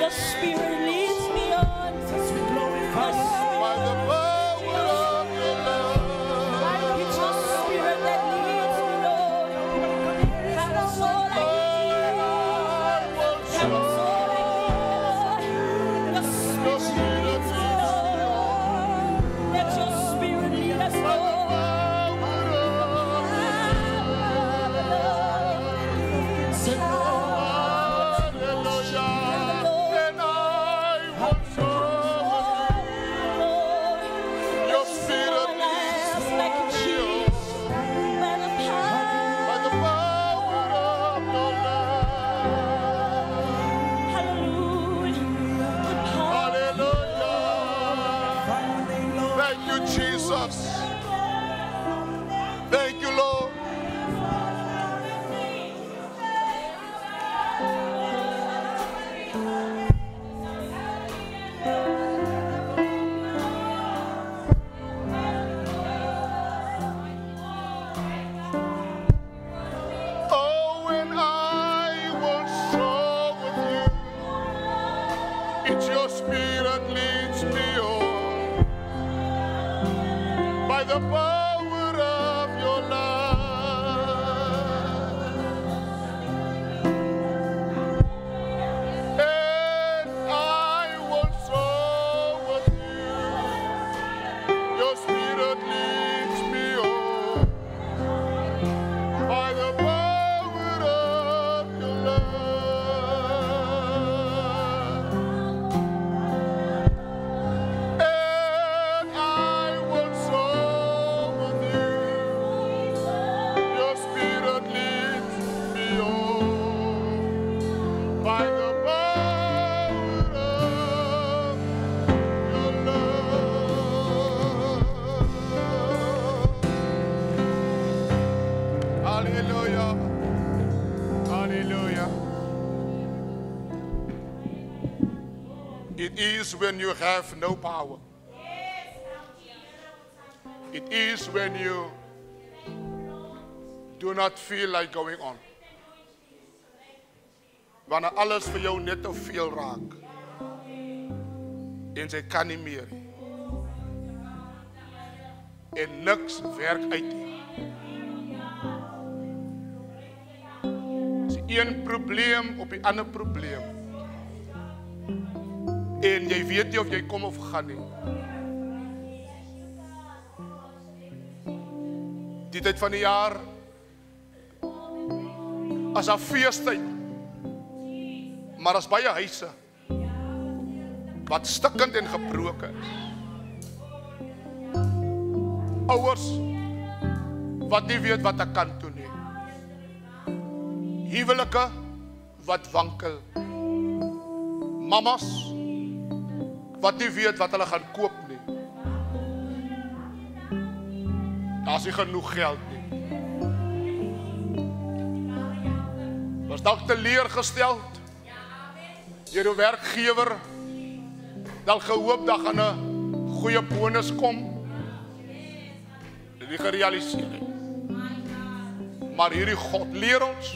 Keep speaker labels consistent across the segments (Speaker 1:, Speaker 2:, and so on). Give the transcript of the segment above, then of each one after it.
Speaker 1: Your spirit leads me on.
Speaker 2: As we glorify you.
Speaker 3: By the power of your love.
Speaker 1: It's your spirit that leads me, Lord. Have us all like you. Have us all like you. Your spirit leads me, Lord. Let your spirit lead us, Lord.
Speaker 3: Jesus. Thank you, Lord. Oh, when I was so with you, it's your spirit leads me on. By the power of your love, and I was so with you. Your spirit leads me on. By the power of your love, and I was so with you. Your spirit leads me on. By the power of your love. Hallelujah. Hallelujah. It is when you have no power. It is when you do not feel like going on. Wanneer alles vir jou net te veel raak. En sy kan nie meer. En niks werk uit nie. Dis een probleem op die ander probleem. En jy weet nie of jy kom of gaan nie. Die tyd van die jaar as 'n feestyd. Maar as baie huise wat stikkend en gebroken is. Ouers wat nie weet wat ek kan doen nie. Huwelike wat wankel. Mamas wat nie weet wat hulle gaan koop nie. Daar is nie genoeg geld nie. Was dalk teleurgesteld deur die werkgewer, dalk gehoop dat gaan 'n goeie bonus kom. Dit is gerealiseer nie. Maar hierdie God leer ons,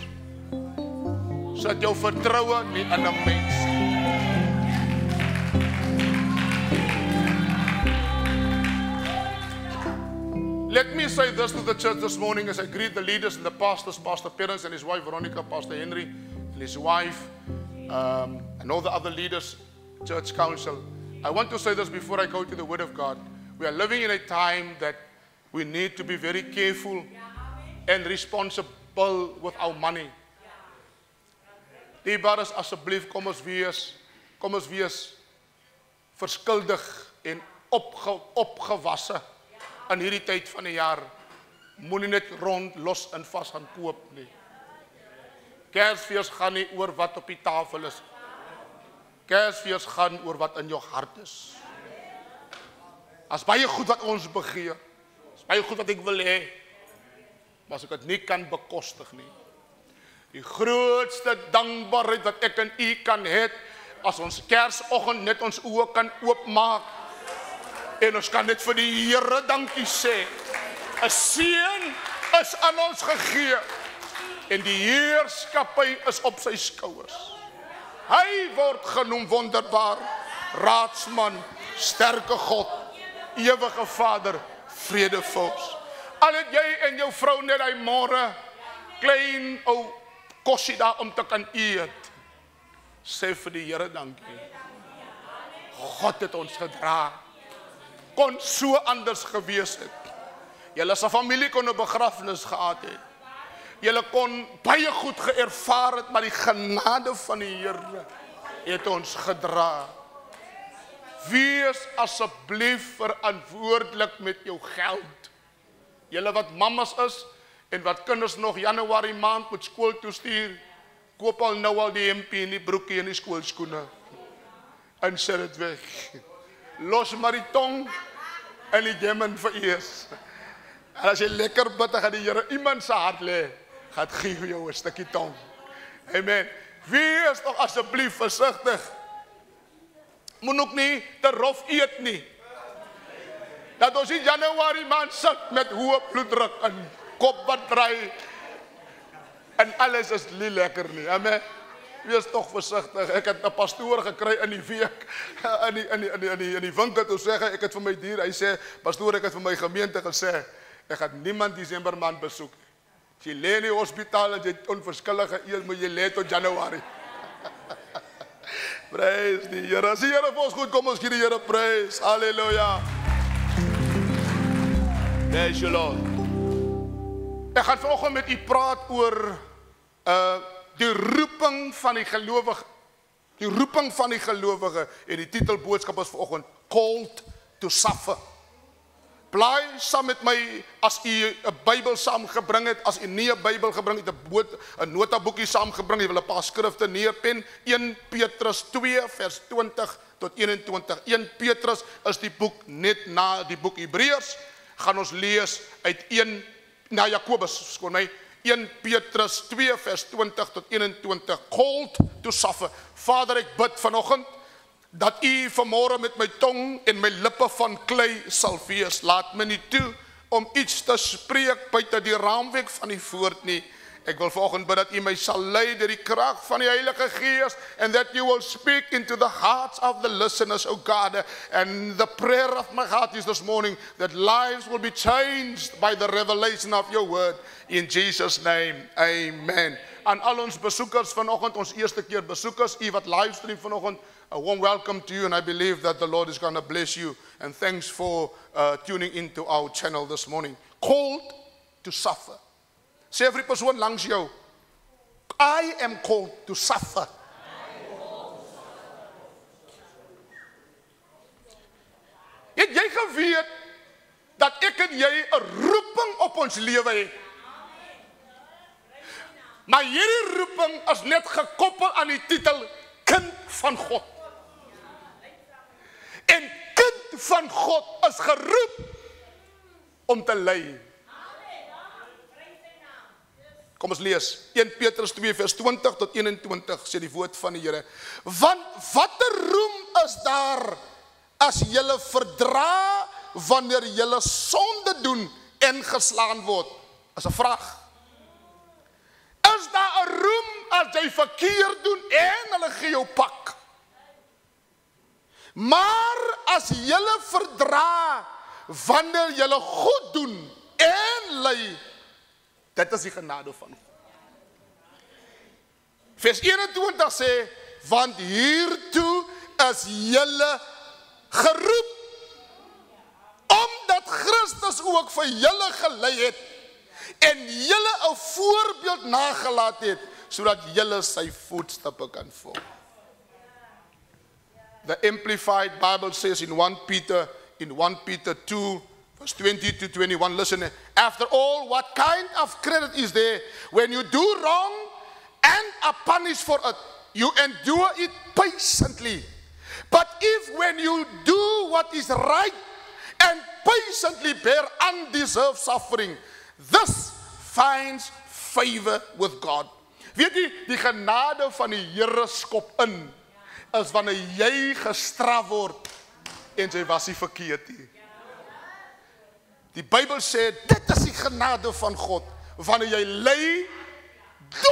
Speaker 3: sit jou vertroue nie in 'n mens nie. Let me say this to the church this morning as I greet the leaders and the pastors, Pastor Perens and his wife Veronica, Pastor Henry and his wife, and all the other leaders, church council. I want to say this before I go to the Word of God. We are living in a time that we need to be very careful and responsible with our money. Die brothers, asseblief, kom ons wees verskuldig en opgewasse in hierdie tyd van die jaar. Moenie net rond los en vas gaan koop nie. Kersfees gaan nie oor wat op die tafel is. Kersfees gaan oor wat in jou hart is. As baie goed wat ons begeer, as baie goed wat ek wil hê, maar as ek dit nie kan bekostig nie. Die grootste dankbaarheid wat ek en u kan hê, as ons Kersoggend net ons oë kan oopmaak en ons kan net vir die Here dankie sê. 'n Seën is aan ons gegee en die heerskappy is op sy skouers. Hy word genoem wonderbaar, raadsman, sterke God, ewige Vader, vredevors. Al het jy en jou vrou net hy môre klein ou kossie daar om te kan eet, sê vir die Here dankie. God het ons gedra. Kon so anders gewees het. Julle as 'n familie kon 'n begrafnis gehad het. Julle kon baie goed geervaar het, maar die genade van die Here het ons gedra. Wees asseblief verantwoordelik met jou geld. Julle wat mammas is en wat kinders nog Januarie maand moet skool toe stuur, koop al nou al die hempie en die broekie en die skoolskoene en sit dit weg. Los maar die tong en die gemmen vir eers. En as jy lekker bid, gaan die Here iemand se hart lê, gaan gee vir jou 'n stukkie tong. Amen. Wees nog asseblief versigtig. Moet ook nie te rof eet nie. Dat ons in Januarie maand sit met hoë bloeddruk en kop wat draai en alles is nie lekker nie. Amen. Wees toch versigtig. Ek het 'n pastoor gekry in die week in die winkel toe sê ek het vir my dier, hy sê pastoor, ek het vir my gemeente gesê ek gaan niemand Desember maand besoek. As jy lê in die hospitaal en jy onverskillige eet, moet jy lê tot Januarie. Praise die Here. As die Here vir ons goed kom, ons gee die Here prys. Halleluja. Praise you Lord. Ek gaan vanoggend met u praat oor die roeping van die gelowige. Die roeping van die gelowige en die titelboodskap is vanoggend Called to Suffer. Bly saam met my as u 'n Bybel saamgebring het, as u nie 'n Bybel gebring het, 'n notaboekie saamgebring, jy wil 'n paar skrifte neerpen. 1 Petrus 2 vers 20 tot 21. 1 Petrus is die boek net na die boek Hebreërs. Gaan ons lees uit 1 na Jakobus, skoon my. 1 Petrus 2 vers 20 tot 21. Called to suffer. Vader, ek bid vanoggend dat u vanmôre met my tong en my lippe van klei sal wees. Laat my nie toe om iets te spreek buite die raamwerk van die woord nie. Ek wil vanoggend bid dat u my sal lei deur die krag van die Heilige Gees and that you will speak into the hearts of the listeners, oh God. And the prayer of my heart is this morning that lives will be changed by the revelation of your word. In Jesus' name, amen. Aan al ons besoekers vanoggend, ons eerste keer besoekers, u wat livestream vanoggend, a warm welcome to you, and I believe that the Lord is going to bless you. And thanks for tuning into our channel this morning. Called to suffer. Sê every persoon langs jou, I am called to suffer. Het jy geweet dat ek en jy 'n roeping op ons lewe het? Maar hierdie roeping is net gekoppel aan die titel kind van God. En kind van God is geroep om te lei. Kom ons lees 1 Petrus 2 vers 20 tot 21 sê die woord van die Here. Want watter roem is daar as julle verdra wanneer julle sonde doen en geslaan word? As 'n vraag. Is daar 'n roem as jy verkeerd doen en hulle gee jou pak? Maar as julle verdra wanneer julle goed doen en ly, dit is die genade van God. Vers 21 sê, want hiertoe is julle geroep, omdat Christus ook vir julle gelei het, en julle 'n voorbeeld nagelaat het, sodat julle sy voetstappe kan volg. The Amplified Bible says in 1 Peter 2, verse 20 to 21, listen, after all, what kind of credit is there when you do wrong and are punished for it? You endure it patiently. But if when you do what is right and patiently bear undeserved suffering, this finds favor with God. Weet jy, die genade van die Here skop in, is wanneer jy gestraf word en jy was nie verkeerd nie. Die Bybel sê, dit is die genade van God, wanneer jy ly,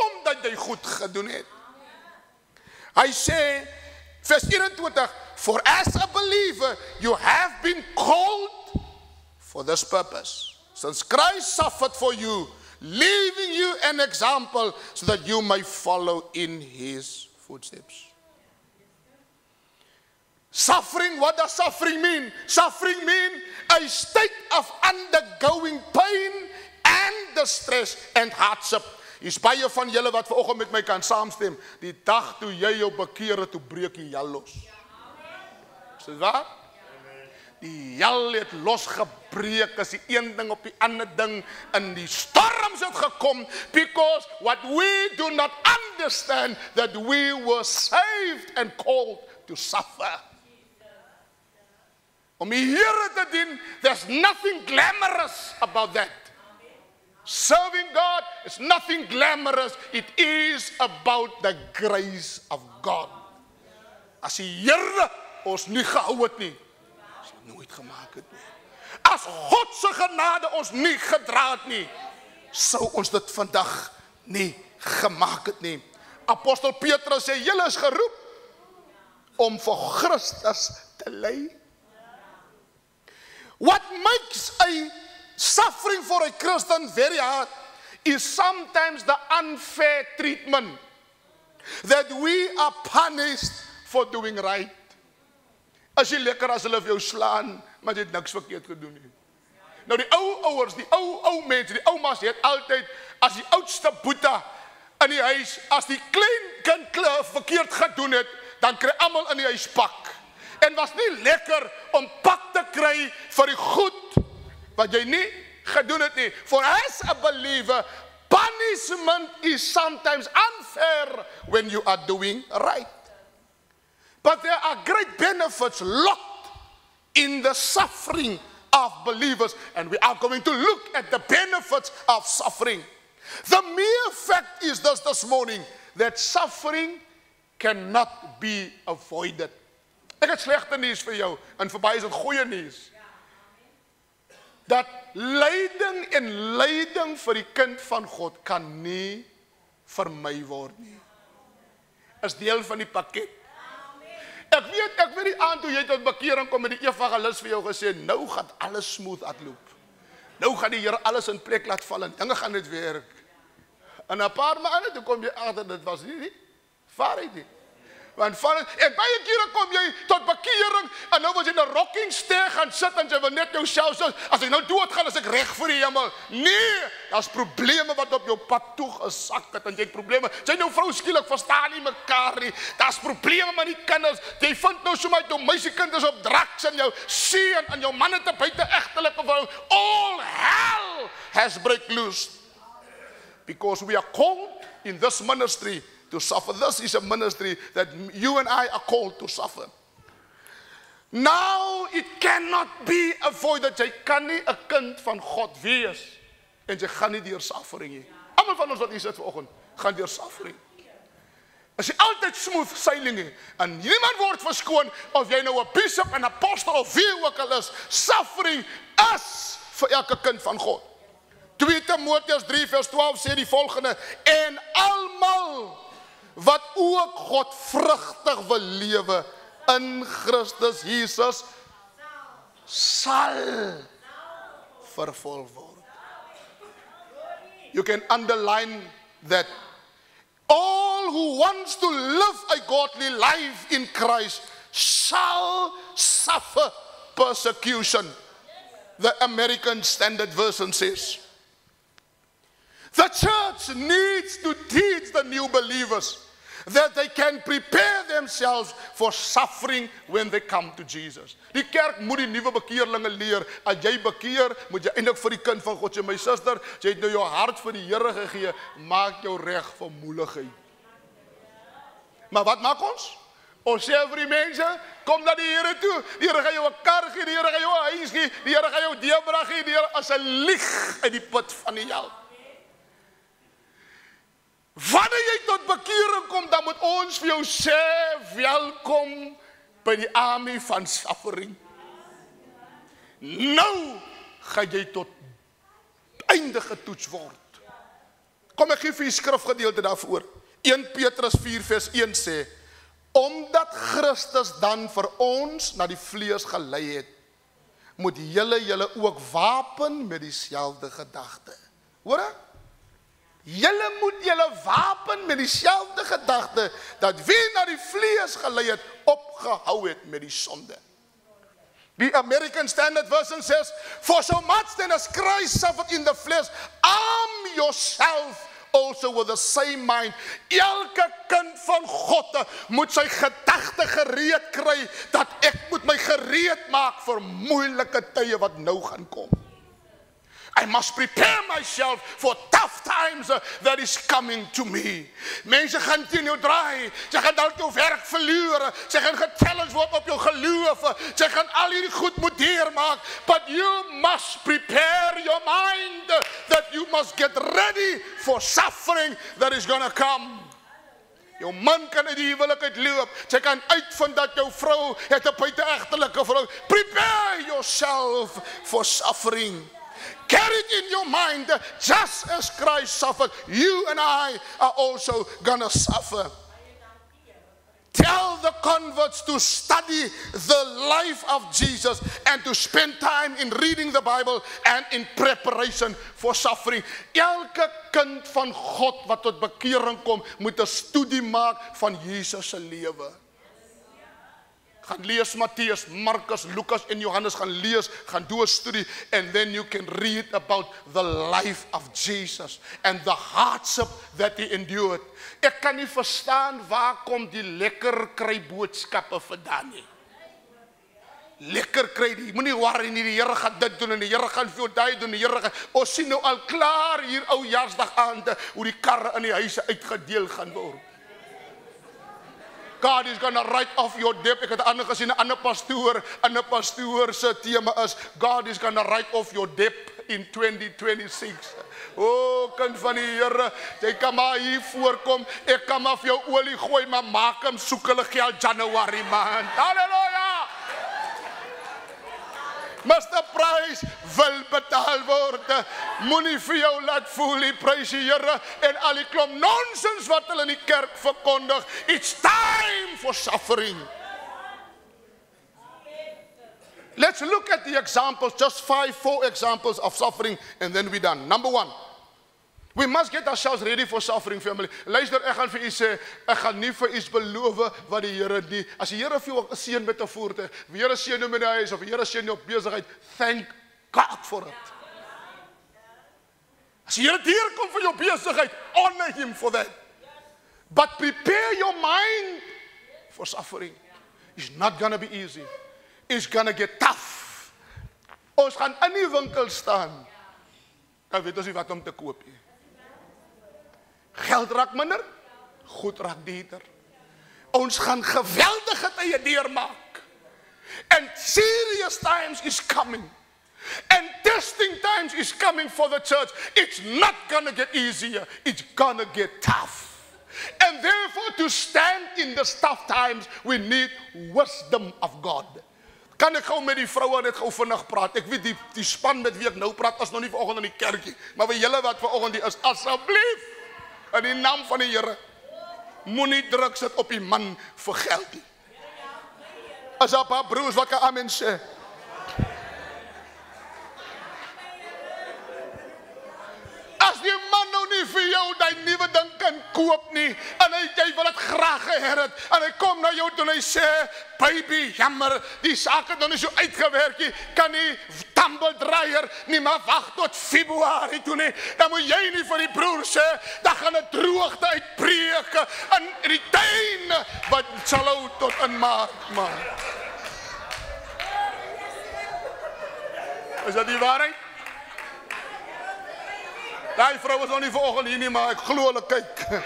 Speaker 3: omdat jy goed gedoen het. Hy sê, vers 21, for as a believer, you have been called for this purpose. Since Christ suffered for you, leaving you an example so that you may follow in his footsteps. Suffering, what does suffering mean? Suffering means a state of undergoing pain and distress and hardship. Is baie van julle wat vanoggend met my kan saamstem. Die dag toe jy jou bekeer het, toe breek die hel los. Is dit waar? Die hel het losgebreek, is die een ding op die ander ding, en die storms het gekom, because what we do not understand, that we were saved and called to suffer. Om die Here te dien, there's nothing glamorous about that. Serving God is nothing glamorous. It is about the grace of God. As die Here ons nie gehou het nie, as hy nooit gemaak het nie. As God se genade ons nie gedra het nie, sou ons dit vandag nie gemaak het nie. Apostel Petrus sê, julle is geroep om vir Christus te ly. What makes a suffering for a Christian very hard is sometimes the unfair treatment that we are punished for doing right. As jy lekker as hulle vir jou slaan, maar jy het niks verkeerd gedoen nie. Nou die ou ouers, die ou mense, die oumas het altyd as die oudste boeta in die huis, as die klein kind verkeerd gedoen het, dan kry almal in die huis pak. En was nie lekker om pak te kry vir die goed wat jy nie gedoen het nie. For as a believer, punishment is sometimes unfair when you are doing right. But there are great benefits locked in the suffering of believers, and we are going to look at the benefits of suffering. The mere fact is this morning, that suffering cannot be avoided. Ek het slegte nuus vir jou, en verby is dit goeie nuus. Dat lyding en lyding vir die kind van God kan nie vermy word nie. Is deel van die pakket. Ek weet die aand toe jy tot bekering kom, met die evangelis vir jou gesê, nou gaan alles smooth uitloop. Nou gaan die Here alles in plek laat val, en dinge gaan dit werk. En 'n paar maande toe kom jy agter, dit was nie waarheid nie. En baie kere kom jy tot bekering, en nou was jy in 'n rocking stair gaan sit, en jy wil net jouself sê, as ek nou doodgaan, is ek reg vir die hemel. Nee, daar's probleme wat op jou pad toe gesak het, en jy het probleme. Jy nou vrou skielik verstaan nie mekaar nie. Daar's probleme met die kinders. Jy vind nou sommer jou meisiekind is op drugs, en jou seun en jou man het 'n buite-egtelike vrou. All hell has break loose. Because we are called in this ministry to suffer. This is a ministry that you and I are called to suffer. Now it cannot be avoided. Jy kan nie 'n kind van God wees en jy gaan nie deur suffering nie. Almal van ons wat hier sit vanoggend gaan deur suffering. As jy altyd smooth sailing nie, en niemand word verskoon of jy nou 'n bishop, 'n apostel of wie ook al is, suffering is vir elke kind van God. 2 Timoteus 3 vers 12 sê die volgende, en almal wat ook godvrugtig wil lewe in Christus Jesus sal vervul word. You can underline that all who wants to live a godly life in Christ shall suffer persecution. The American Standard Version says. The church needs to teach the new believers that they can prepare themselves for suffering when they come to Jesus. Die kerk moet die nuwe bekeerlinge leer, as jy bekeer, moet jy eintlik vir die kind van God sê, my suster, jy het nou jou hart vir die Here gegee, maak jou reg vir moeligheid. Maar wat maak ons? Ons sê vir die mense, kom na die Here toe, die Here gaan jou 'n kar gee, die Here gaan jou 'n huis gee, die Here gaan jou deurbrag gee, die Here as 'n lieg uit die put van die hel. Wanneer jy tot bekering kom, dan moet ons vir jou sê, welkom by die army van suffering. Nou gaan jy tot einde getoets word. Kom ek gee vir die skrifgedeelte daarvoor. 1 Petrus 4 vers 1 sê, Omdat Christus dan vir ons na die vlees gelei het, moet julle ook wapen met dieselfde gedagte. Hoor? Julle moet julle wapen met dieselfde gedagte, dat wie na die vlees gelei het, opgehou het met die sonde. The American Standard Version says, for so much then as Christ suffered in the flesh, arm yourself also with the same mind. Elke kind van God moet sy gedagte gereed kry, dat ek moet my gereed maak vir moeilike tye wat nou gaan kom. I must prepare myself for tough times that is coming to me. Mense gaan teen jou draai, sy gaan dalk jou werk verloor, sy gaan gechallenge word op jou geloof, sy gaan al hierdie goed moet deurmaak, but you must prepare your mind that you must get ready for suffering that is going to come. Jou man kan uit die huwelik uitloop, sy kan uitvind dat jou vrou het 'n buiteegtelike vrou. Prepare yourself for suffering. Carry it in your mind, just as Christ suffered, you and I are also gonna suffer. Tell the converts to study the life of Jesus and to spend time in reading the Bible and in preparation for suffering. Elke kind van God wat tot bekering kom, moet 'n studie maak van Jesus se lewe. Gaan lees Mattheus, Markus, Lukas en Johannes, gaan lees, gaan doen 'n studie, and then you can read about the life of Jesus and the hardship that he endured. Ek kan nie verstaan waar kom die lekker kry boodskappe vandaan nie. Lekker kry die, moenie worry nie, die Here gaan dit doen en die Here gaan vir jou daai doen, die Here gaan, ons sien nou al klaar hier Oujaarsdag aande hoe die karre in die huise uitgedeel gaan word. God is going to write off your debt. Ek het ander gesien, 'n ander pastoor se tema is, God is going to write off your debt in 2026. Oh, kind van die Here, jy kan maar hier voorkom, ek kan maar vir jou olie gooi, maar maak hom soek hulle geld January maand. Halleluja! Mr. Price wil betaal word. Moenie vir jou laat voel, die prys die Here en al die klomp nonsens wat hulle in die kerk verkondig. It's time for suffering. Let's look at the examples, just 4 examples of suffering, and then we're done. Number 1. We must get ourselves ready for suffering, family. Luister, ek gaan vir u sê, ek gaan nie vir u beloof wat die Here nie. As die Here vir jou 'n seën met 'n voertuig, die Here seën jou met 'n huis of die Here seën jou op besigheid, thank God for it. As die Here deurkom vir jou besigheid, honor him for that. But prepare your mind for suffering. It's not going to be easy. It's going to get tough. Ons gaan in die winkel staan. Nou weet ons nie wat om te koop nie. Geld raak minder, goed raak duurder. Ons gaan geweldige tye deurmaak. And serious times is coming. And testing times is coming for the church. It's not gonna get easier. It's gonna get tough. And therefore, to stand in the tough times, we need wisdom of God. Kan ek gou met die vroue net gou vinnig praat? Ek weet die span met wie ek nou praat is nog nie vanoggend in die kerkie, maar vir julle wat vanoggend hier is, asseblief in die naam van die Here, moenie druk sit op die man vir geld nie. As daar 'n paar broers wat kan amen sê. As die man nou nie vir jou die nuwe ding kan koop nie, en jy wil dit graag gehad het, en hy kom na jou toe en hy sê, baby, jammer, die saak het nog nie so uitgewerk nie, kan nie tumbeldryer nie, maar wacht tot Februarie toe nie, dan moet jy nie vir die broer sê, dan gaan het droogte uitbreek, in die tuin, wat sal hou tot in maart, man. Is dat die waarheid? Die vrou is nog nie vanoggend hier nie, maar ek glo hulle kyk.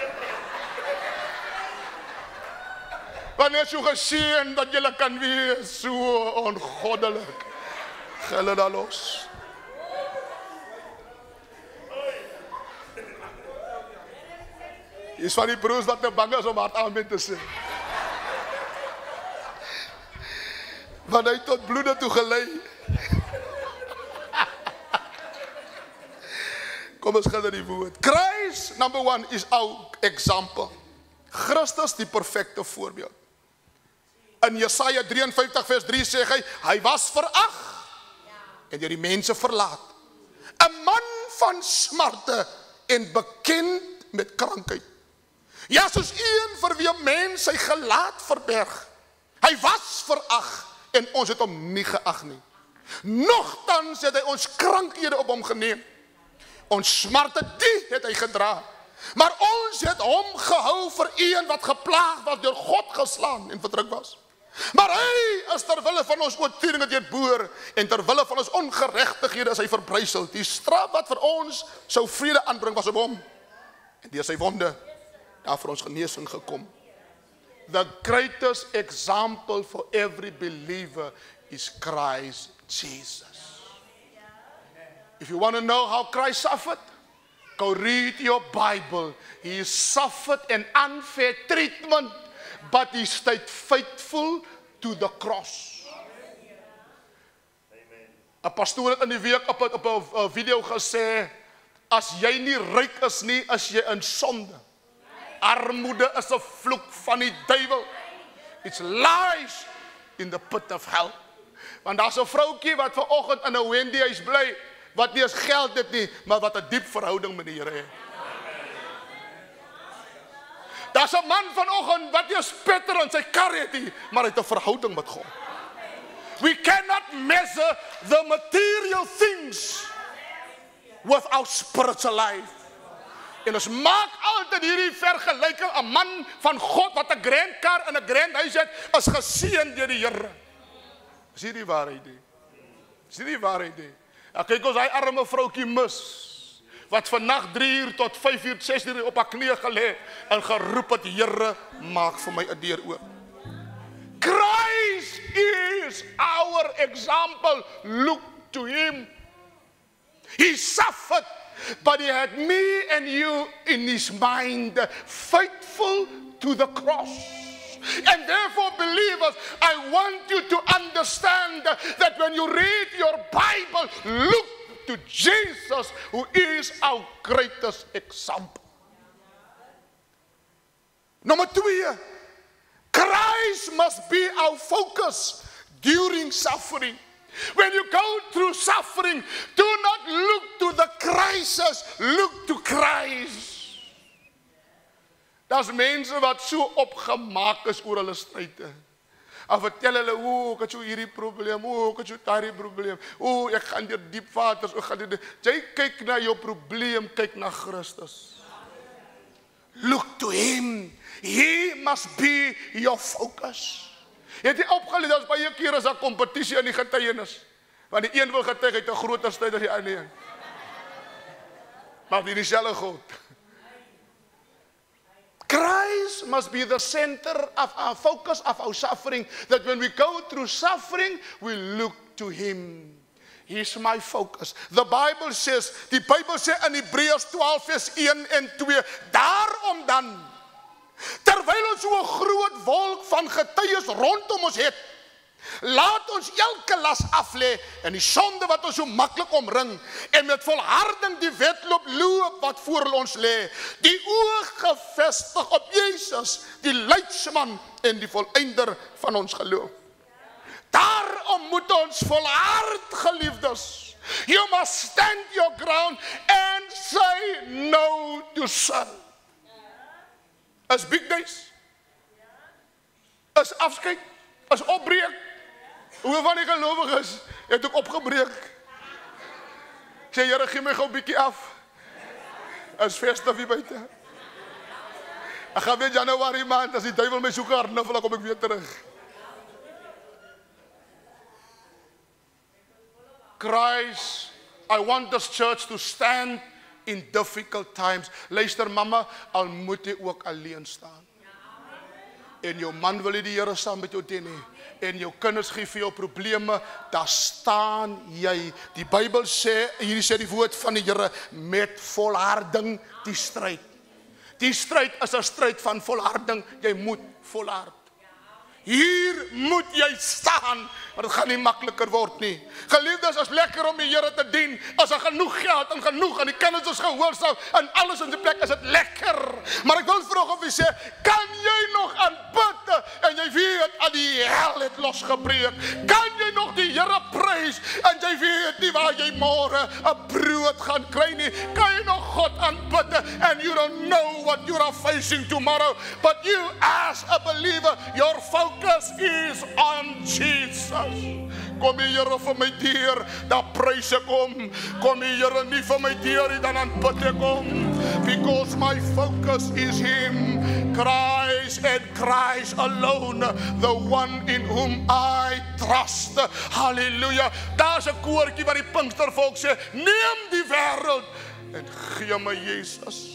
Speaker 3: Wanneer so geseën dat julle kan wees, so ongoddelik. Hulle daar los. Is van die broers wat nou bang is om hard amen te sê. Want hy tot bloede toe gelei. Kom ons gaan na die woord. Christ, number 1, is our example. Christus die perfekte voorbeeld. In Jesaja 53 vers 3 sê hy was verag en deur die mense verlaat. 'n Man van smarte en bekend met krankheid. Ja, soos een vir wie 'n mens sy gelaat verberg. Hy was verag en ons het hom nie geag nie. Nogtans het hy ons krankhede op hom geneem. Ons smarte die het hy gedra. Maar ons het hom gehou vir een wat geplaag was, deur God geslaan en verdruk was. Maar hy is terwille van ons oortredinge deurboor en terwille van ons ongeregtighede is hy verbrysel. Die straf wat vir ons sou vrede aanbring was op hom. En deur sy wonde daar vir ons genesing gekom. The greatest example for every believer is Christ Jesus. If you want to know how Christ suffered, go read your Bible. He suffered an unfair treatment, but he stayed faithful to the cross. 'n Pastoor het in die week op 'n video gesê, as jy nie ryk is nie, is jy in sonde. Armoede is 'n vloek van die duiwel. It's lies in the pit of hell. Want daar's 'n vroutjie wat vanoggend in 'n Wendy huis bly, wat nie eens geld het nie, maar wat 'n diep verhouding met die Here het. Daar's 'n man vanoggend wat nie eens petrol in sy kar het nie, maar hy het 'n verhouding met God. We cannot measure the material things with our spiritual life. En ons maak altyd hierdie vergelyking, 'n man van God wat 'n grand kar en 'n grand huis het, is geseën deur die Here. Is hier die waarheid nie? Is hier die waarheid nie? Nou kyk ons hy arme vroutjie mis, wat vannacht 3 uur tot 5 uur, 6 uur op haar knieë gelê en geroep het, Here, maak vir my 'n deur oop. Christ is our example. Look to him. He suffered, but he had me and you in his mind, faithful to the cross. And therefore, believers, I want you to understand that when you read your Bible, look to Jesus, who is our greatest example. Number 2, Christ must be our focus during suffering. When you go through suffering, do not look to the crisis, look to Christ. Daar's mense wat so opgemaak is oor hulle stryde. En vertel hulle, ek het so hierdie probleem, ek het so daardie probleem, ek gaan deur diep waters, jy kyk na jou probleem, kyk na Christus. Look to him. He must be your focus. Jy het nie opgeleid, as baie keer is daar kompetisie in die getuienis. Want die een wil getuig uit 'n groter stryd as die ander een. Maar die dieselfde God. Christ must be the center of our focus of our suffering, that when we go through suffering, we look to him. He's my focus. The Bible says, die Bybel sê in Hebreërs 12 vers 1 en 2, daarom dan, terwyl ons so 'n groot wolk van getuies rondom ons het, laat ons elke las aflê en die sonde wat ons so maklik omring en met volharding die wedloop loop wat voor ons lê, die oog gefestig op Jesus, die leidsman en die volëinder van ons geloof. Daarom moet ons volhard, geliefdes. You must stand your ground and say no to sin. Is big days, is afskeid, is opbreek. Hoeveel van die gelowiges het ook opgebreek? Ek sê, Here, gee my gou 'n bietjie af. Is feestig hier buite. Ek gaan weer Januarie maand, as die duiwel my soek hardnuffel, dan kom ek weer terug. Christ, I want this church to stand in difficult times. Luister mamma, al moet jy ook alleen staan. En jou man wil nie die Here saam met jou dien nie. En jou kinders gee vir jou probleme, daar staan jy. Die Bybel sê, hierdie sê die woord van die Here, met volharding die stryd. Die stryd is 'n stryd van volharding, jy moet volhard. Hier moet jy staan, maar dit gaan nie makliker word nie. Geliefdes, is lekker om die Here te dien, as daar genoeg geld en genoeg, en die kinders is gehoorsaam, en alles in die plek, is dit lekker. Maar ek wil vanoggend vir sê, kan jy nog aanbid, en jy weet, dat die hel het losgebreek? Kan jy nog die Here prys, en jy weet nie waar jy môre 'n brood gaan kry nie? Kan jy nog God aanbid, and you don't know what you are facing tomorrow, but you as a believer, your focus is on Jesus. Kom die Here vir my deur, dan prys ek hom. Kom die Here nie vir my deur nie, dan aanbid ek hom. Because my focus is Him, Christ and Christ alone, the one in whom I trust. Hallelujah. Daar's 'n koortjie wat die Pinkstervolk sê, neem die wêreld en gee my Jesus.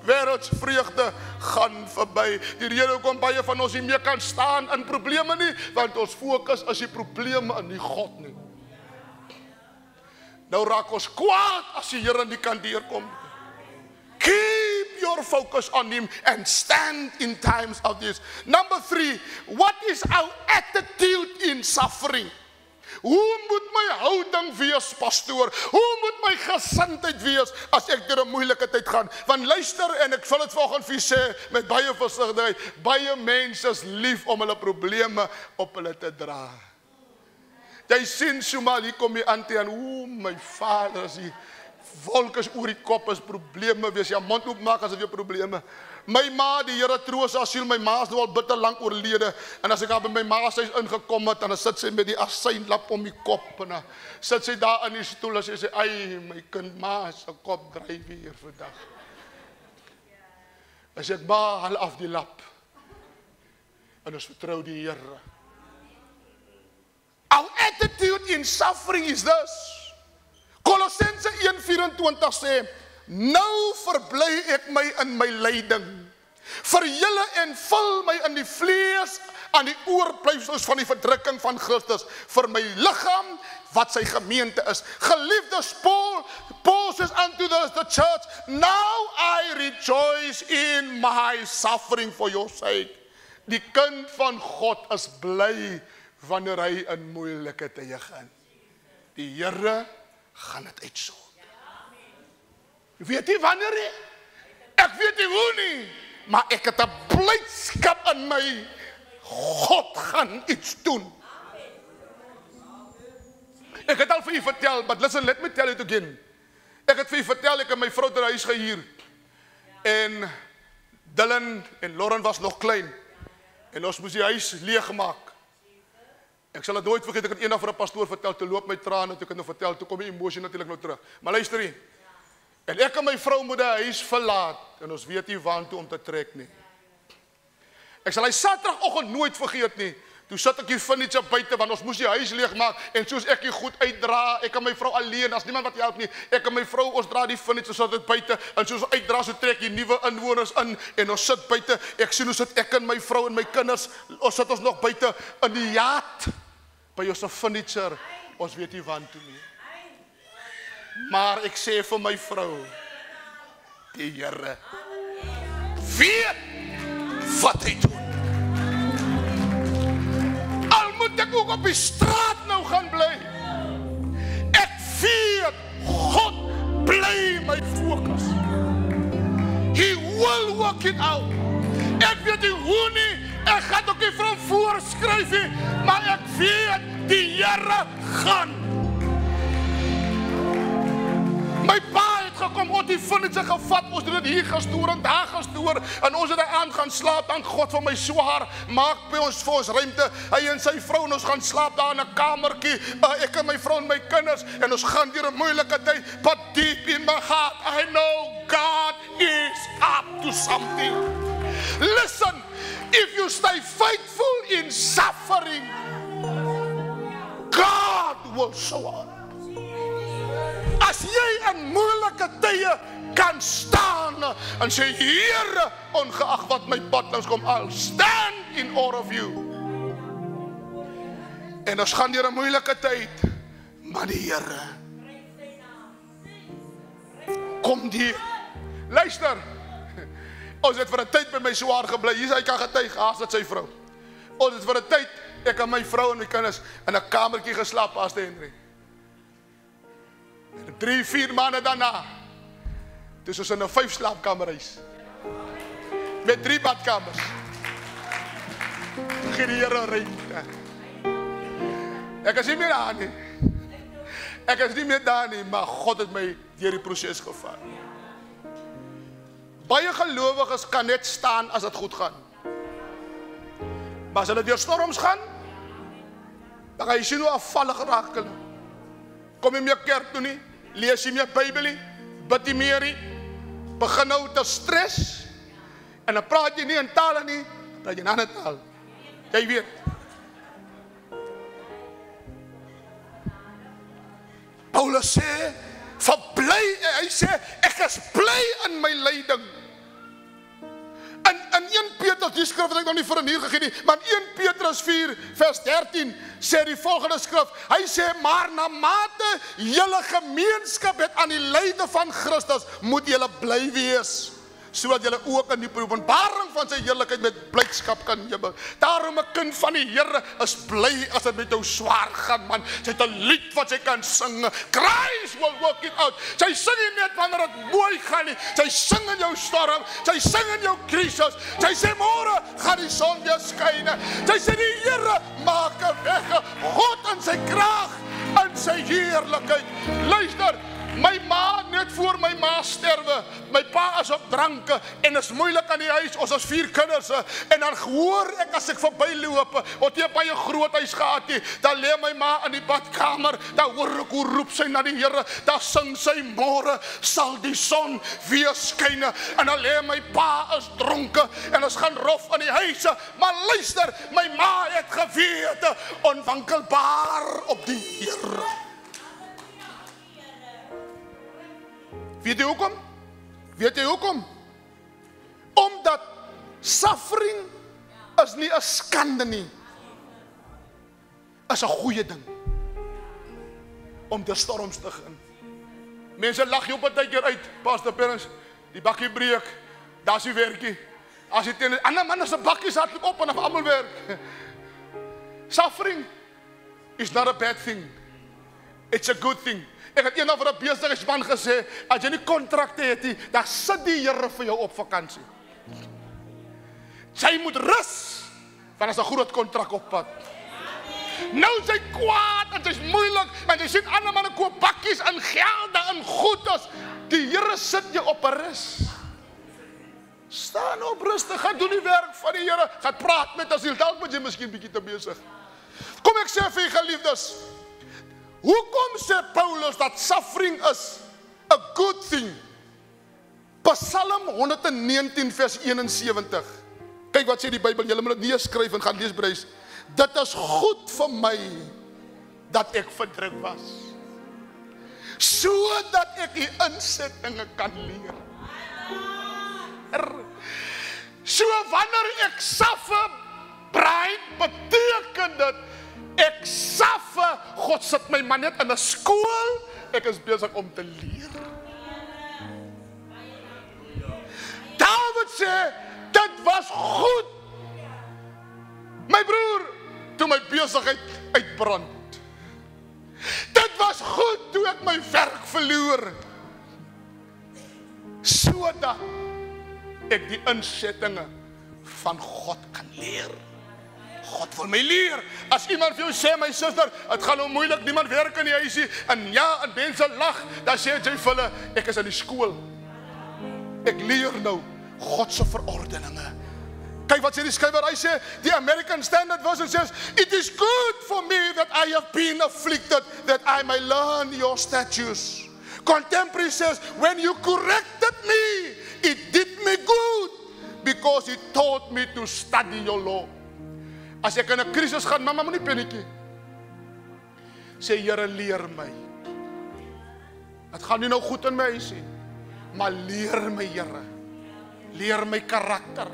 Speaker 3: Wêreldsvreugde gaan verby. Die rede hoekom baie van ons nie meer kan staan in probleme nie, want ons fokus is die probleme in nie God nie. Nou raak ons kwaad as die Here nie kan deurkom. Keep your focus on Him and stand in times of this. Number 3, what is our attitude in suffering? Hoe moet my houding wees, pastoor? Hoe moet my gesindheid wees as ek deur 'n moeilike tyd gaan? Want luister, en ek wil dit vanoggend vir sê met baie versigtigheid, baie mense is lief om hulle probleme op hulle te dra. Jy sien somal hier kom die auntie en my vader, as die wolk is oor die kop, is probleme wees, jy mond oopmaak as jy probleme. My ma, die Here troos haar siel, my ma is nou al bitter lank oorlede, en as ek daar by my ma se huis ingekom het, dan sit sy met die asynlap om die kop, en dan sit sy daar in die stoel, en sy sê, ai, my kind, ma se kop dryf hier vandag. As ek ma, haal af die lap, en ons vertrou die Here. Our attitude in suffering is this. Kolossense 1:24 sê, nou verbly ek my in my lyding, verjulle en vul my in die vlees aan die oorblyfsels van die verdrukking van Christus, vir my liggaam wat sy gemeente is. Geliefdes, Paul says unto the church, now I rejoice in my suffering for your sake. Die kind van God is bly wanneer hy in moeilike tye gaan. Die Here gaan dit uitsorg. Weet jy wanneer nie? Ek weet nie hoe nie, maar ek het 'n blydskap in my. God gaan iets doen. Ek het al vir u vertel, but listen, let me tell it again. Ek het vir u vertel, ek het my vrou ter huis gehuur, en Dylan en Lauren was nog klein, en ons moes die huis leegmaak. Ek sal dit nooit vergeet, ek het eendag vir 'n pastoor vertel, toe loop my trane, toe ek het nou vertel, toe kom die emosie natuurlik nou terug. Maar luister hier, en ek en my vrou moet die huis verlaat, en ons weet nie waantoe om te trek nie. Ek sal hy Saterdagoggend nooit vergeet nie, toe sit ek die furniture buite, want ons moes die huis leegmaak, en soos ek die goed uitdra, ek en my vrou alleen, as niemand wat help nie, ek en my vrou, ons dra die furniture, sit dit buite, en soos ons uitdra, so trek die nuwe inwoners in, en ons sit buite, ek sien hoe sit ek en my vrou en my kinders, ons sit ons nog buite in die jaat, by ons furniture, ons weet nie waantoe nie. Maar ek sê vir my vrou, die Here weet wat hy doen. Al moet ek ook op die straat nou gaan bly, ek weet God bly my fokus. He will work it out. Ek weet nie hoe nie, ek gaan ook nie vir hom voorskryf nie, maar ek weet die Here gaan. My pa het gekom, ons die furniture gevat, ons het dit hier gestoor en daar gestoor, en ons het aan gaan slaap, dank God vir my swaar, maak by ons vir ons ruimte, hy en sy vrou, en ons gaan slaap daar in 'n kamertjie, ek en my vrou en my kinders, en ons gaan deur 'n moeilike tyd, but deep in my heart, I know God is up to something. Listen, if you stay faithful in suffering, God will show up. As jy in moeilike tye kan staan en sê, Here, ongeag wat my pad langs kom, I'll stand in awe of you. En ons gaan deur 'n moeilike tyd, maar die Here kom die. Luister, ons het vir 'n tyd by my swaar gebly, hier is hy kan getuig, haas dit sy vrou. Ons het vir 'n tyd, ek en my vrou en my kinders, in 'n kamertjie geslaap, Pastor Henry. En 3-4 maande daarna, dis ons in 'n 5 slaapkamerhuis. Met 3 badkamers. Gee die Here ruimte. Ek is nie meer daar nie. Ek is nie meer daar nie, maar God het my deur die proses gevat. Baie gelowiges kan net staan as dit goed gaan. Maar as hulle deur storms gaan, dan gaan jy sien hoe afvallig raak hulle. Kom jy meer kerk toe nie, lees jy meer Bybel nie, bid jy meer nie, begin nou te stres, en dan praat jy nie in tale nie, dan praat jy in 'n ander taal. Jy weet. Paulus sê, hy sê, ek is bly in my lyding. In 1 Petrus, die skrif wat ek nog nie vir 'n uur gegee nie, maar in 1 Petrus 4 vers 13 sê die volgende skrif, hy sê, maar na mate julle gemeenskap het aan die lyde van Christus, moet julle bly wees, sodat julle ook in die openbaring van sy heerlikheid met blydskap kan jubel. Daarom 'n kind van die Here is bly as dit met jou swaar gaan, man. Sy het 'n lied wat sy kan sing. Christ will work it out. Sy sing nie net wanneer dit mooi gaan nie. Sy sing in jou storm, sy sing in jou krisis. Sy sê môre gaan die son weer skyn. Sy sê die Here maak 'n weg. God in sy krag, in sy heerlikheid. Luister, my ma, net voor my ma sterwe, my pa is op dranke en is moeilik aan die huis, ons is 4 kinders, en dan hoor ek as ek verbyloop, wat jy baie groot huis gehad nie, dan lê my ma in die badkamer, dan hoor ek hoe roep sy na die Here, dan sing sy môre sal die son weer skyn, en dan lê my pa is dronke, en ons gaan rof aan die huise, maar luister, my ma het gewete, onwankelbaar op die Here. Weet jy hoekom? Weet jy hoekom? Omdat suffering is nie 'n skande nie. Is 'n goeie ding. Om deur storms te gaan. Mense lag jou partykeer uit, Pastor Perens, die bakkie breek, daar's die werkie. As jy teen 'n ander man se bakkie hardloop op en almal werk. Suffering is not a bad thing. It's a good thing. Ek het eendag vir 'n besigheidsman gesê, as jy nie kontrakte het nie, dan sit die Here vir jou op vakansie. Sy moet rus, want as 'n groot kontrak op pad. Nou sy kwaad, en sy's moeilik, en jy sien ander manne koop bakkies in gelde en goedes. Die Here sit jou op 'n rus. Staan op rustig, gaan doen die werk van die Here, gaan praat met as jy dalk moet jy miskien bietjie te besig. Kom ek sê vir julle geliefdes, hoekom sê Paulus dat suffering is a good thing? Psalm 119 vers 71. Kyk wat sê die Bybel, julle moet dit neerskryf en gaan lees bruis. Dit is goed vir my dat ek verdruk was, sodat ek die insettinge kan leer. So wanneer ek suffer, braai, beteken dit ek suffer, God sit my man net in 'n skool, ek is besig om te leer. David sê, dit was goed, my broer, toe my besigheid uitbrand. Dit was goed toe ek my werk verloor, sodat ek die insettinge van God kan leer. God wil my leer. As iemand vir jou sê, my suster, het gaan nou moeilik, niemand werk in die huisie, en ja, en mense lag, dan sê jy vir hulle, ek is in die skool. Ek leer nou God se verordeninge. Kyk wat sê die skrywer, hy sê, die American Standard Version says, it is good for me that I have been afflicted, that I may learn your statutes. Contemporary says, when you corrected me, it did me good, because it taught me to study your law. As ek in 'n krisis gaan, mamma moenie paniekie. Sê, Here, leer my. Het gaan nie nou goed in my huis nie, maar leer my, Here. Leer my karakter,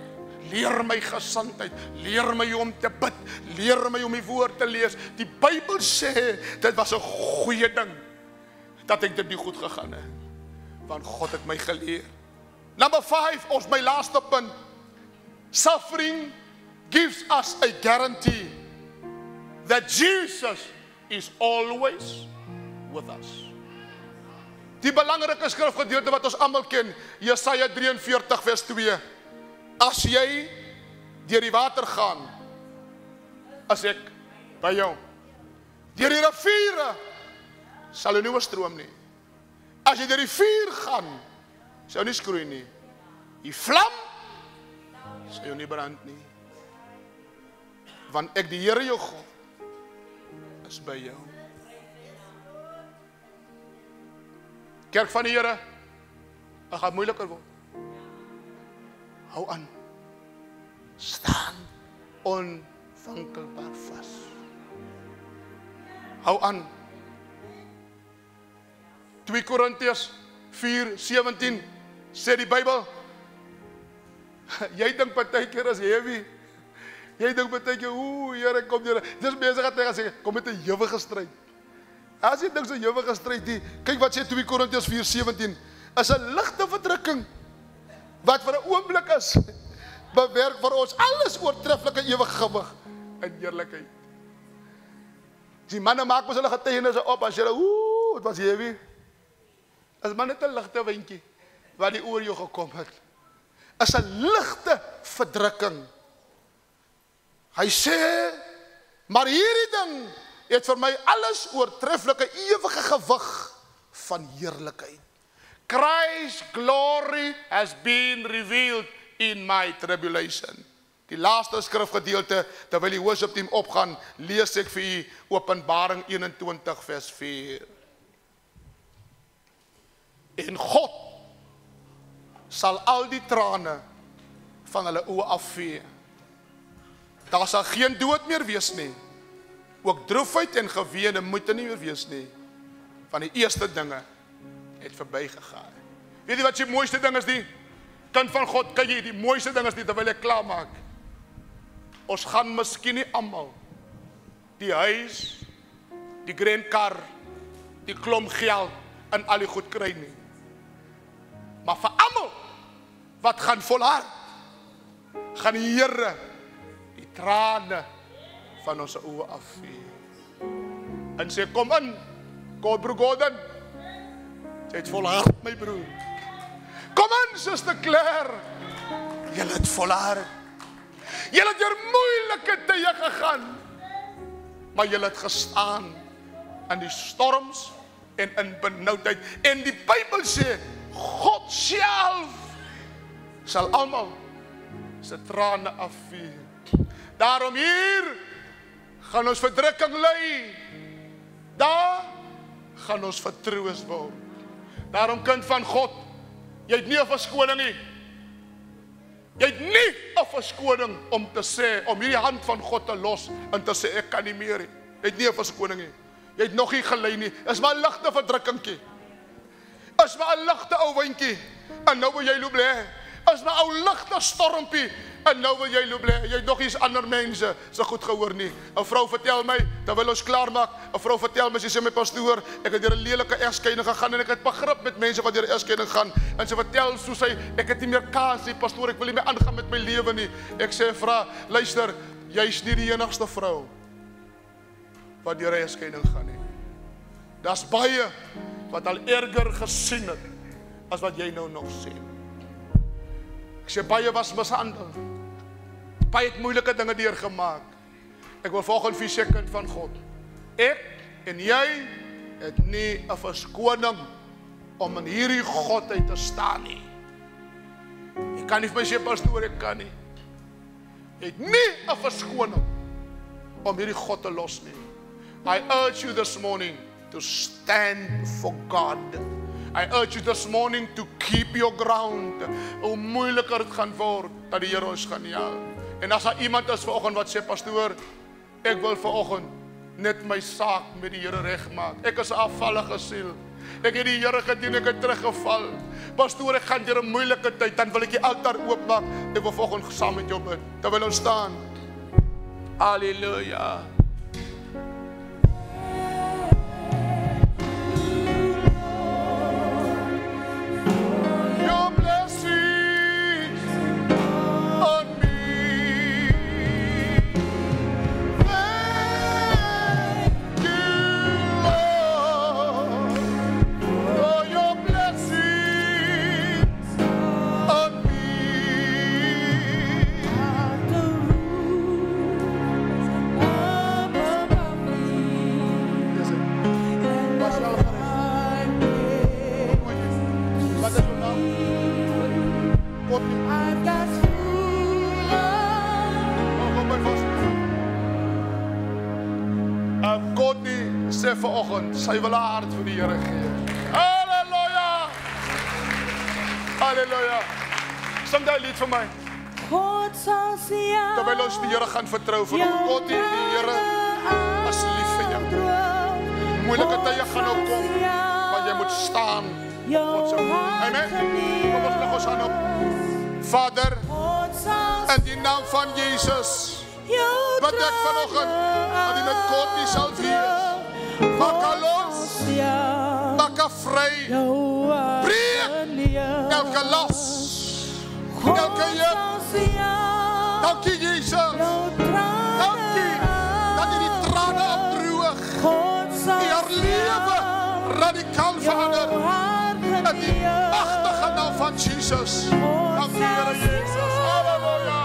Speaker 3: leer my gesindheid, leer my om te bid, leer my om die woord te lees. Die Bybel sê, dit was 'n goeie ding, dat ek dit nie goed gegaan het, want God het my geleer. Number 5, ons my laaste punt. Suffering gives us a guarantee that Jesus is always with us. Die belangrike skrifgedeelte wat ons almal ken, Jesaja 43 vers 2. As jy deur die water gaan, as ek by jou. Deur die riviere sal jy nie oorstroom nie. As jy deur die vuur gaan, sal jy nie skroei nie. Die vlam sal jy nie brand nie. Want ek die Here jou God is by jou. Kerk van die Here, dit gaan moeiliker word. Hou aan. Staan onwankelbaar vas. Hou aan. 2 Korintiërs 4:17 sê die Bybel. Jy dink partykeer is heavy. Jy dink partykeer, Here, kom Here. Dis besig om te sê, kom met 'n ewige stryd. As jy dink so 'n ewige stryd, kyk wat sê 2 Korintiërs 4:17. Is 'n ligte verdrukking wat vir 'n oomblik is, bewerk vir ons alles oortreffelike ewige gewig in heerlikheid. Die manne maak mos hulle getuienisse op as jy, dit was heavy. As man net 'n ligte windjie wat die oor jou gekom het. Is 'n ligte verdrukking. Hy sê, maar hierdie ding het vir my alles oortreffelike ewige gewig van heerlikheid. Christ's glory has been revealed in my tribulation. Die laaste skrifgedeelte, terwyl die worship team opgaan, lees ek vir u Openbaring 21 vers 4. En God sal al die trane van hulle oë afvee. Daar sal geen dood meer wees nie. Ook droefheid en gewene moet nie meer wees nie. Van die eerste dinge het verbygegaan. Weet jy wat die mooiste ding is die? Kind van God, kyk jy, die mooiste ding is die, terwyl ek klaar maak. Ons gaan miskien nie almal die huis, die grand kar, die klomp geld en al die goed kry nie. Maar vir almal wat gaan volhard, gaan die Here die trane van ons oë afvee. En sê, kom in, broer Gordon. Jy het volhard, my broer. Kom in, Suster Claire. Jy het volhard. Jy het deur moeilike tye gegaan, maar jy het gestaan in die storms en in benoudheid. En die Bybel sê, God self sal almal se trane afvee. Daarom hier gaan ons verdrukking ly. Daar gaan ons vertroos word. Daarom kind van God, jy het nie 'n verskoning nie. Jy het nie 'n verskoning om te sê, om hierdie hand van God te los en te sê ek kan nie meer nie. Jy het nie 'n verskoning nie. Jy het nog nie gelei nie. Is maar 'n ligte verdrukkingkie. Is maar 'n ligte ou windjie en nou wil jy loop lê. Is maar 'n ou ligte stormpie en nou wil jy loop lê. Jy het nog iets ander mense se goed gehoor nie. 'n Vrou vertel my, terwyl ons klaar maak, 'n vrou vertel my, sy sê my pastoor, ek het deur 'n lelike egskeiding gegaan en ek het begrip met mense wat deur 'n egskeiding gaan. En sy vertel soos sy, ek het nie meer kans nie, pastoor, ek wil nie meer aangaan met my lewe nie. Ek sê vra, luister, jy's nie die enigste vrou wat deur 'n egskeiding gaan nie. Daar's baie wat al erger gesien het as wat jy nou nog sien. Ek sê baie was mishandel. Baie het moeilike dinge deurgemaak. Ek wil volgens vir sê kind van God. Ek en jy het nie 'n verskoning om in hierdie godheid te staan nie. Ek kan nie vir my sê pastoor, ek kan nie. Jy het nie 'n verskoning om hierdie God te los nie. I urge you this morning to stand for God. I urge you this morning to keep your ground. Hoe moeiliker het gaan word, dat die Here ons gaan help. En as daar iemand is vanoggend wat sê, pastoor, ek wil vanoggend net my saak met die Here regmaak. Ek is 'n afvallige siel. Ek het die Here gedien, ek het teruggeval. Pastoor, ek gaan deur 'n moeilike tyd, dan wil ek die altaar oopmaak. Ek wil vanoggend saam met jou bid. Terwyl ons staan. Halleluja. Your blessings on me. God nie, sê vanoggend, sy wil haar hart vir die Here gee. Halleluja! Halleluja! Sing daai lied vir my.
Speaker 1: God sal se jou
Speaker 3: Terwyl ons die Here gaan vertrou vanoggend. God, die Here is lief vir jou. Moeilike tye gaan nou kom, maar jy moet staan. God se Amen. Kom ons lig ons aan op. Vader, in die naam van Jesus, wat ek vanoggend aan die met God nie sal wees. Maak haar los, maak haar vry, breek elke las, elke juk. Dankie Jesus, dankie dat jy die trane afdroog, die haar lewe radikaal verander, in die machtige naam van Jesus. Dankie Here Jesus, halleluja.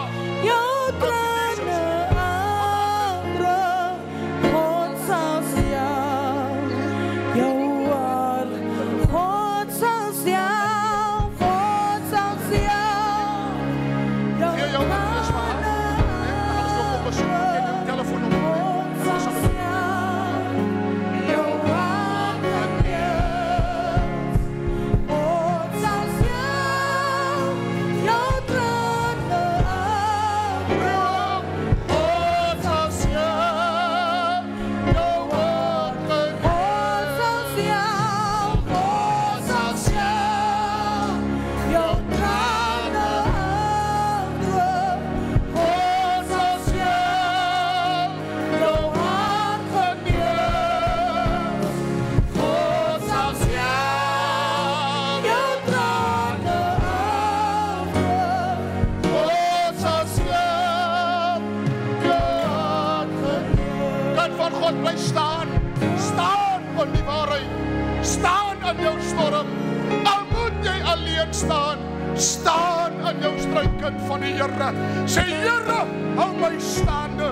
Speaker 3: Staan in jou struiken van die Here. Sê Here, hou my staande.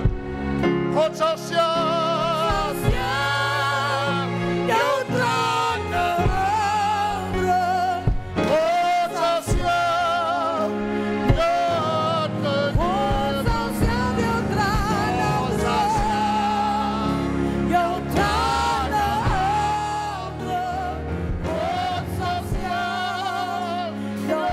Speaker 3: God sal self jou trane afdroog. God sal self jou trane afdroog. Jou trane afdroog. God sal self jou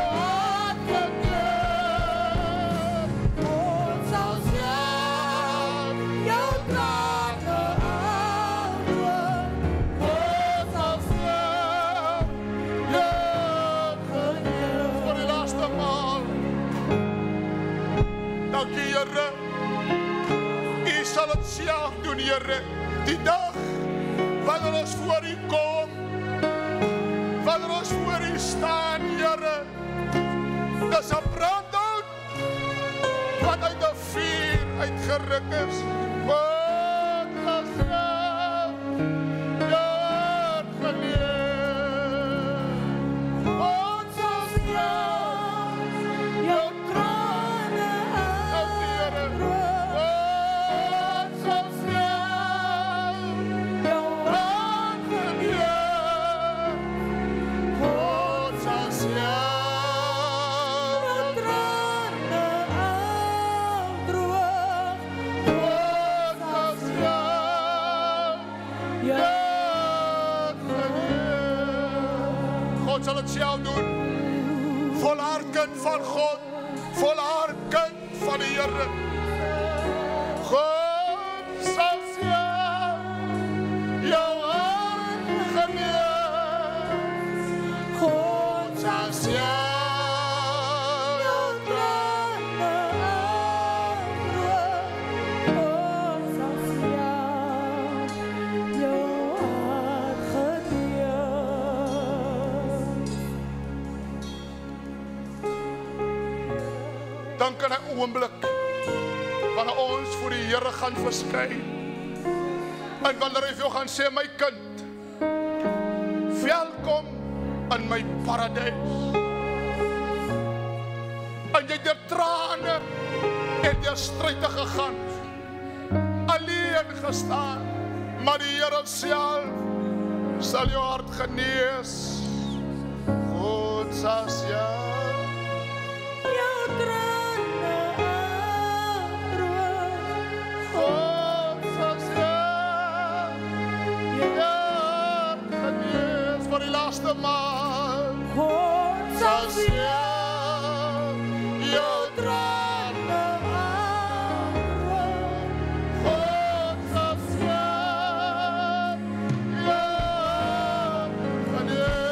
Speaker 3: self doen, Here, die dag wanneer ons voor U kom, wanneer ons voor U staan, Here, dis 'n brandhout wat uit 'n vuur uitgeruk is. Wat as sal het self doen, volhaar kind van God, volhaar kind van die Here. God sal self jou hart genees. God sal self jou trane afdroog. God sal self jou hart dan kan 'n oomblik wanneer ons voor die Here gaan verskyn en wanneer hy vir jou gaan sê, my kind, welkom in my paradys. En jy deur trane en deur stryde gegaan, alleen gestaan, maar die Here self sal jou hart genees. God sal jou trane afdroog. God sal enigste man
Speaker 1: God
Speaker 3: sal
Speaker 1: sal
Speaker 3: seën jou trane afdroog. God sal seën jou genees.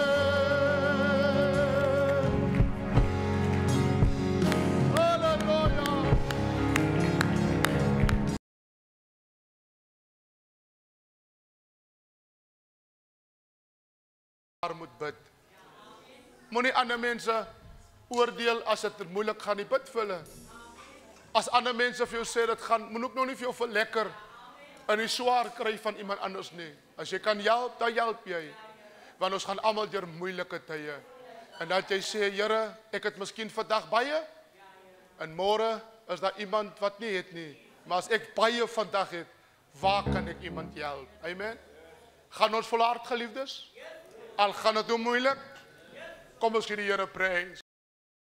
Speaker 3: Halleluja. Moet bid. Moenie ander mense oordeel as dit moeilik gaan nie, bid vir hulle. As ander mense vir jou sê dit gaan, moet ook nog nie vir jou verlekker in die swaar kry van iemand anders nie. As jy kan help, dan help jy. Want ons gaan almal deur moeilike tye. En dat jy sê, Here, ek het miskien vandag baie en môre is daar iemand wat nie het nie. Maar as ek baie vandag het, waar kan ek iemand help? Amen. Gaan ons volhard, geliefdes? Al gaan dit moeilik, kom ons gee die Here prys.